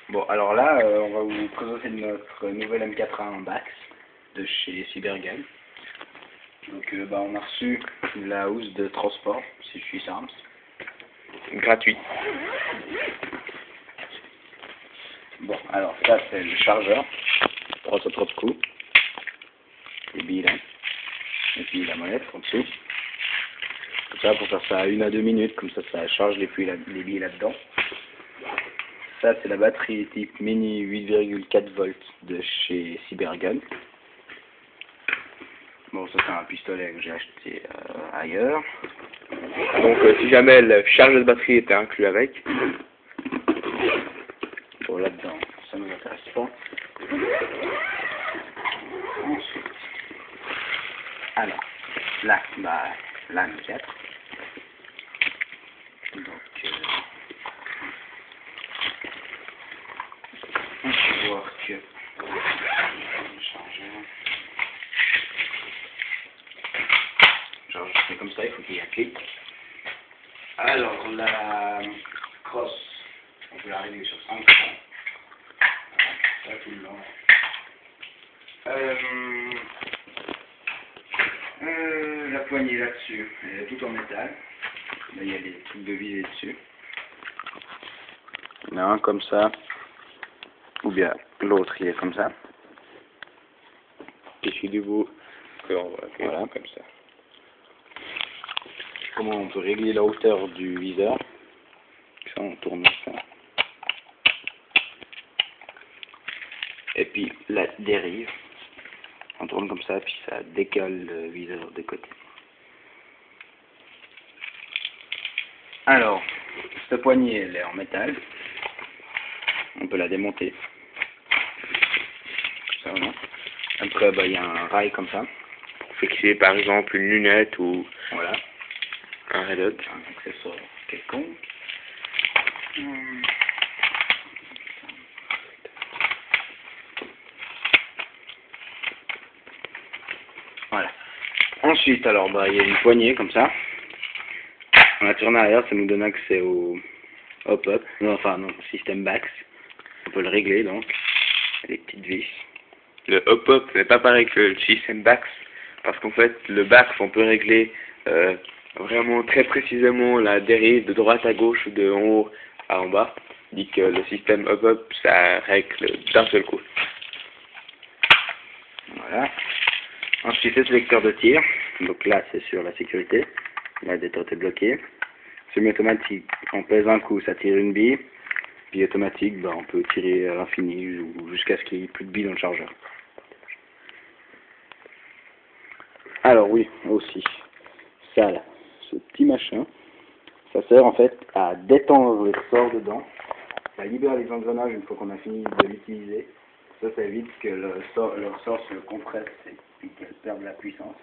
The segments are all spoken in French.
Bon, alors là, on va vous présenter notre nouvelle M4A1 Bax de chez Cybergun. Donc, on a reçu la housse de transport, si je suis simple. Gratuit. Bon, alors ça c'est le chargeur, prend son propre coup, les billes là, et puis la molette en dessous. Tout ça pour faire ça à 1 à 2 minutes, comme ça charge les billes là-dedans. Ça c'est la batterie type mini 8,4 volts de chez Cybergun. Bon, ça c'est un pistolet que j'ai acheté ailleurs. Donc si jamais le chargeur de batterie était inclus avec. Bon, là-dedans, ça ne nous intéresse pas. Ensuite, alors, là, la M4. Donc, on peut voir que le chargeur, c'est comme ça, il faut qu'il y ait un clic. Alors, la crosse, on peut la régler sur 5 points. Ça tout le long. La poignée là-dessus, elle est tout en métal. Là, il y a des trucs de vis dessus. Il y en a un comme ça, ou bien l'autre il est comme ça. Et je suis debout. Voilà, comme ça. Comment on peut régler la hauteur du viseur? Ça, on tourne ça. Et puis la dérive, on tourne comme ça, puis ça décale le viseur des côtés. Alors, cette poignée, elle est en métal. On peut la démonter. Ça, voilà. Après, il y a un rail comme ça. Pour fixer par exemple une lunette ou Voilà. un red hot. Un accessoire quelconque. Voilà. Ensuite, alors, il y a une poignée comme ça. On la tourne arrière, ça nous donne accès au hop-up. Non, système Bax. On peut le régler donc. Il y a des petites vis. Le hop-up n'est pas pareil que le système Bax, parce qu'en fait le Bax on peut régler vraiment très précisément la dérive de droite à gauche ou de en haut à en bas, dit que le système hop-up ça règle d'un seul coup. Voilà. Ensuite, c'est le lecteur de tir. Donc là, c'est sur la sécurité. La détente est bloquée. Semi-automatique, on pèse un coup, ça tire une bille. Puis automatique, on peut tirer à l'infini ou jusqu'à ce qu'il n'y ait plus de billes dans le chargeur. Alors oui, aussi, ça là, ce petit machin, ça sert en fait à détendre les ressorts dedans. Ça libère les engrenages une fois qu'on a fini de l'utiliser. Ça évite que le ressort se compresse et qu'elle perde la puissance.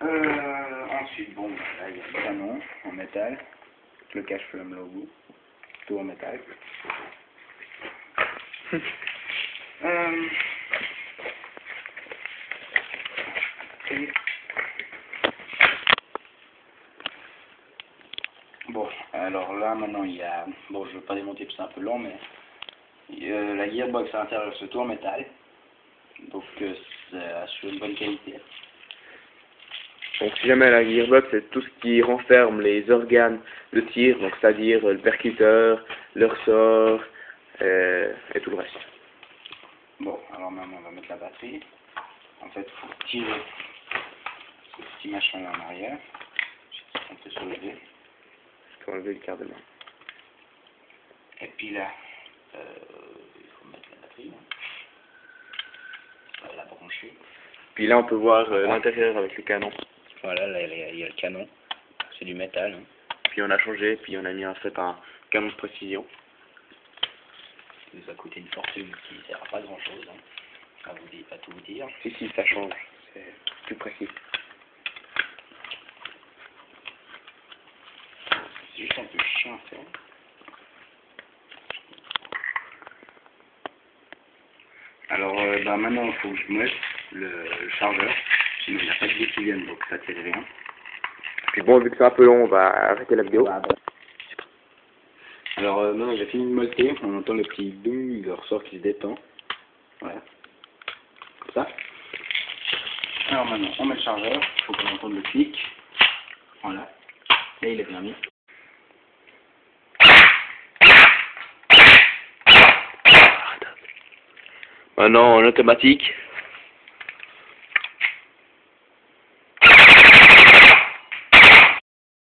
Ensuite, là il y a le canon en métal, le cache-flamme là au bout, tout en métal. Bon, alors là maintenant il y a, je ne veux pas démonter parce que c'est un peu long, mais la gearbox à l'intérieur c'est tout en métal, donc ça assure une bonne qualité. Donc si jamais la gearbox c'est tout ce qui renferme les organes de tir, donc c'est-à-dire le percuteur, le ressort et tout le reste. Bon, alors maintenant on va mettre la batterie. En fait, il faut tirer ce petit machin là en arrière. On peut soulever. Je peux enlever le quart de main. Et puis là, il faut mettre la batterie. On va la brancher. Puis là on peut voir l'intérieur avec le canon. Voilà, là il y a le canon. C'est du métal. Puis on a changé, puis on a mis en fait un canon de précision. Ça nous a coûté une fortune qui ne sert à pas grand chose. À tout vous dire. Si, ça change. C'est plus précis. C'est juste un peu chiant à faire. Alors maintenant il faut que je mette le chargeur. Sinon il n'y a pas de billes qui viennent, donc ça ne tire rien. Puis bon, vu que c'est un peu long, on va arrêter la vidéo. Alors maintenant j'ai fini de molleter, on entend le petit boum, le ressort qui se détend. Voilà. Comme ça. Alors maintenant on met le chargeur, il faut qu'on entende le clic. Voilà. Là il est bien mis. Maintenant en automatique.